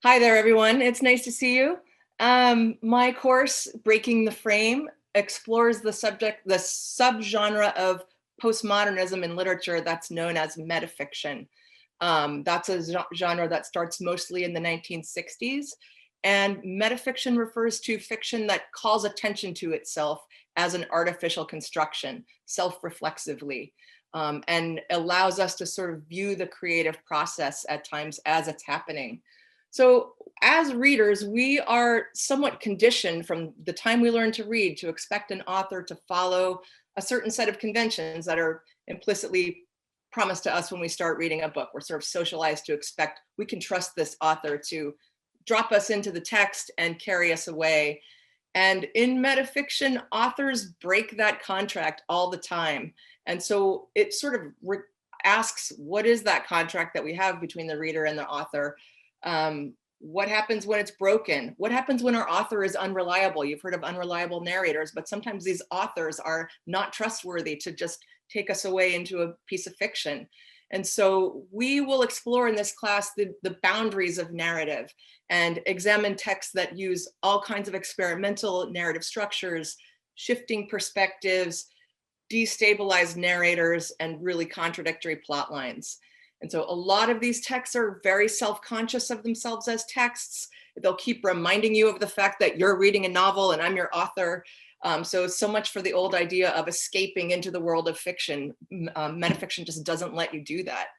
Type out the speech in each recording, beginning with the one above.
Hi there, everyone. It's nice to see you. My course, Breaking the Frame, explores the subgenre of postmodernism in literature that's known as metafiction. That's a genre that starts mostly in the 1960s. And metafiction refers to fiction that calls attention to itself as an artificial construction, self-reflexively, and allows us to sort of view the creative process at times as it's happening. So as readers, we are somewhat conditioned from the time we learn to read to expect an author to follow a certain set of conventions that are implicitly promised to us when we start reading a book. We're sort of socialized to expect we can trust this author to drop us into the text and carry us away. And in metafiction, authors break that contract all the time. And so it sort of asks, what is that contract that we have between the reader and the author? What happens when it's broken? What happens when our author is unreliable? You've heard of unreliable narrators, but sometimes these authors are not trustworthy to just take us away into a piece of fiction. And so we will explore in this class the boundaries of narrative and examine texts that use all kinds of experimental narrative structures, shifting perspectives, destabilized narrators, and really contradictory plot lines. And so a lot of these texts are very self-conscious of themselves as texts. They'll keep reminding you of the fact that you're reading a novel and I'm your author. So much for the old idea of escaping into the world of fiction. Metafiction just doesn't let you do that.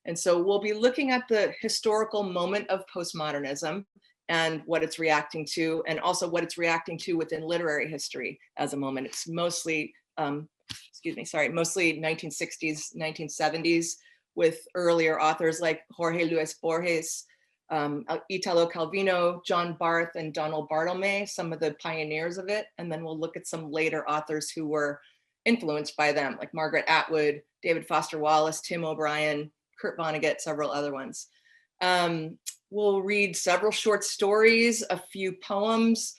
And so we'll be looking at the historical moment of postmodernism and what it's reacting to, and also what it's reacting to within literary history as a moment. It's mostly, mostly 1960s, 1970s, with earlier authors like Jorge Luis Borges, Italo Calvino, John Barth, and Donald Barthelme, some of the pioneers of it. And then we'll look at some later authors who were influenced by them, like Margaret Atwood, David Foster Wallace, Tim O'Brien, Kurt Vonnegut, several other ones. We'll read several short stories, a few poems,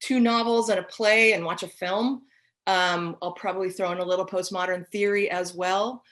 2 novels and a play, and watch a film. I'll probably throw in a little postmodern theory as well.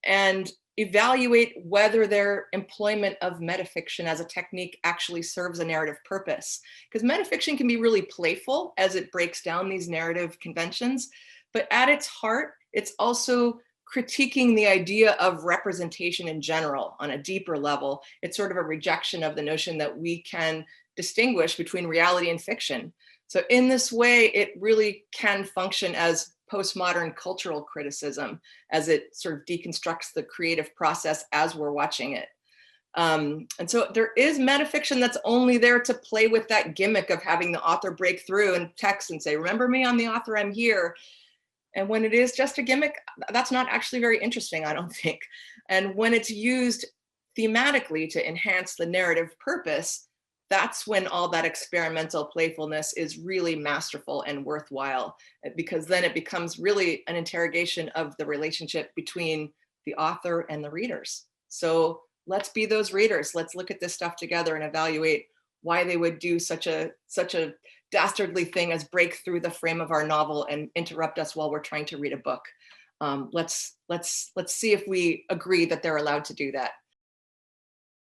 And evaluate whether their employment of metafiction as a technique actually serves a narrative purpose. Because metafiction can be really playful as it breaks down these narrative conventions, but at its heart, it's also critiquing the idea of representation in general on a deeper level. It's sort of a rejection of the notion that we can distinguish between reality and fiction. So in this way, it really can function as postmodern cultural criticism, as it sort of deconstructs the creative process as we're watching it. And so there is metafiction that's only there to play with that gimmick of having the author break through and text and say, remember me, I'm the author, I'm here. And when it is just a gimmick, that's not actually very interesting, I don't think. And when it's used thematically to enhance the narrative purpose, that's when all that experimental playfulness is really masterful and worthwhile, because then it becomes really an interrogation of the relationship between the author and the readers. So let's be those readers. Let's look at this stuff together and evaluate why they would do such a dastardly thing as break through the frame of our novel and interrupt us while we're trying to read a book. Let's see if we agree that they're allowed to do that.